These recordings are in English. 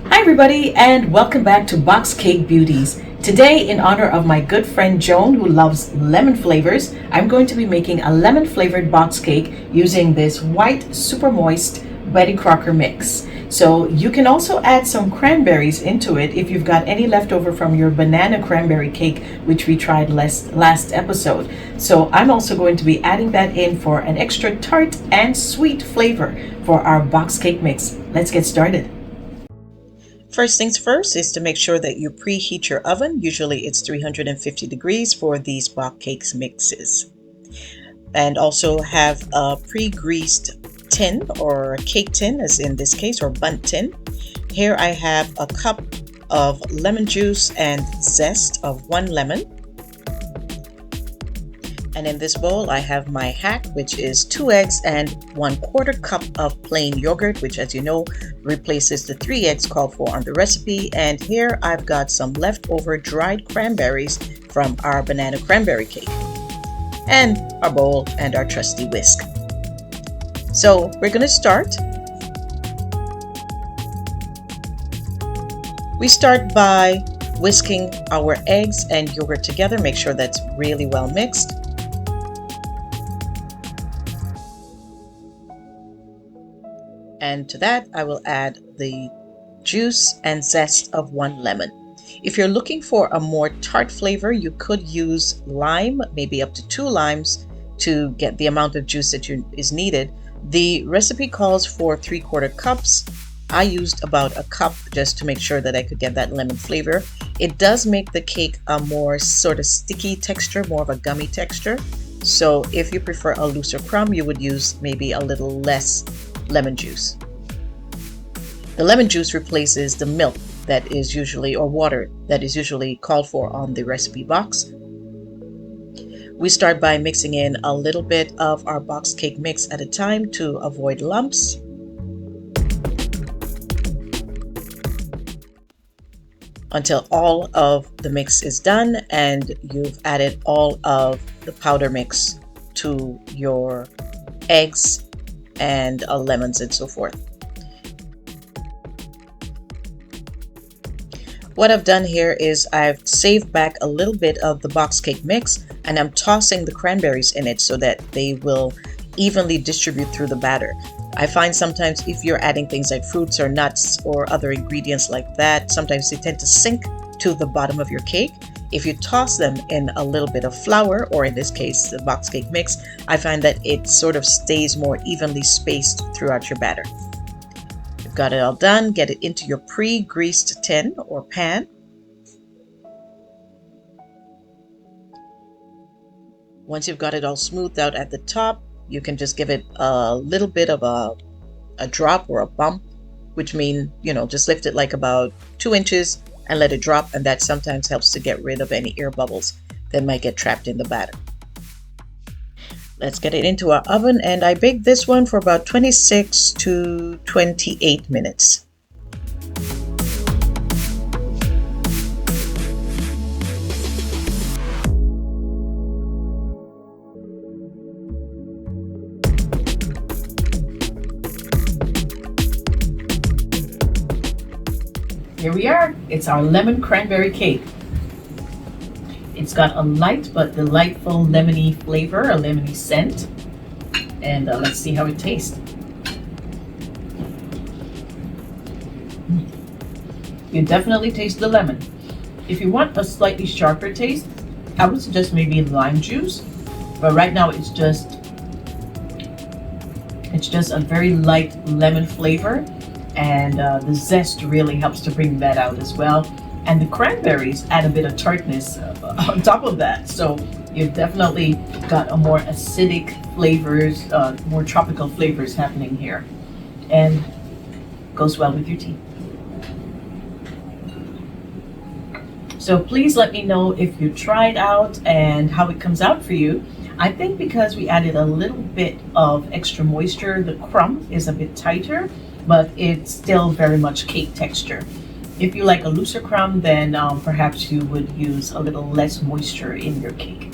Hi everybody and welcome back to Box Cake Beauties. Today, in honor of my good friend Joan who loves lemon flavors, I'm going to be making a lemon flavored box cake using this white super moist Betty Crocker mix. So you can also add some cranberries into it if you've got any leftover from your banana cranberry cake, which we tried last episode. So I'm also going to be adding that in for an extra tart and sweet flavor for our box cake mix. Let's get started. First things first is to make sure that you preheat your oven. Usually it's 350 degrees for these box cakes mixes. And also have a pre-greased tin or cake tin, as in this case, or bundt tin. Here I have a cup of lemon juice and zest of 1 lemon. And in this bowl I have my hack, which is 2 eggs and 1/4 cup of plain yogurt, which, as you know, replaces the 3 eggs called for on the recipe. And here I've got some leftover dried cranberries from our banana cranberry cake, and our bowl and our trusty whisk. So we're going to start. We start by whisking our eggs and yogurt together. Make sure that's really well mixed. And to that, I will add the juice and zest of 1 lemon. If you're looking for a more tart flavor, you could use lime, maybe up to 2 limes, to get the amount of juice that is needed. The recipe calls for 3/4 cups. I used about a cup just to make sure that I could get that lemon flavor. It does make the cake a more sort of sticky texture, more of a gummy texture. So if you prefer a looser crumb, you would use maybe a little less lemon juice. The lemon juice replaces the milk that is usually, or water that is usually called for on the recipe box. We start by mixing in a little bit of our box cake mix at a time to avoid lumps. Until all of the mix is done and you've added all of the powder mix to your eggs and lemons and so forth. What I've done here is I've saved back a little bit of the box cake mix, and I'm tossing the cranberries in it so that they will evenly distribute through the batter. I find sometimes if you're adding things like fruits or nuts or other ingredients like that, sometimes they tend to sink to the bottom of your cake. If you toss them in a little bit of flour, or in this case the box cake mix, I find that it sort of stays more evenly spaced throughout your batter. You've got it all done. Get it into your pre-greased tin or pan. Once you've got it all smoothed out at the top, you can just give it a little bit of a drop or a bump, which means, just lift it like about 2 inches and let it drop, and that sometimes helps to get rid of any air bubbles that might get trapped in the batter. Let's get it into our oven, and I baked this one for about 26 to 28 minutes. Here we are. It's our lemon cranberry cake. It's got a light but delightful lemony flavor, a lemony scent. And let's see how it tastes. You definitely taste the lemon. If you want a slightly sharper taste, I would suggest maybe lime juice. But right now it's just a very light lemon flavor. And the zest really helps to bring that out as well. And the cranberries add a bit of tartness on top of that. So you've definitely got a more acidic flavors, more tropical flavors happening here. And goes well with your tea. So please let me know if you tried out and how it comes out for you. I think because we added a little bit of extra moisture, the crumb is a bit tighter, but it's still very much cake texture. If you like a looser crumb, then perhaps you would use a little less moisture in your cake.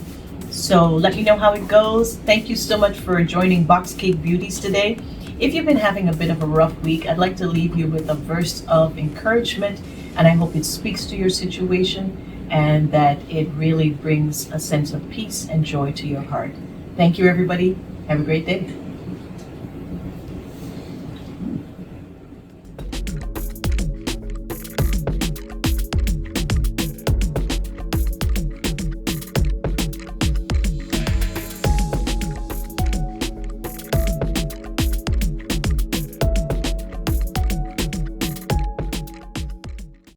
So let me know how it goes. Thank you so much for joining Box Cake Beauties today. If you've been having a bit of a rough week, I'd like to leave you with a verse of encouragement, and I hope it speaks to your situation and that it really brings a sense of peace and joy to your heart. Thank you, everybody. Have a great day.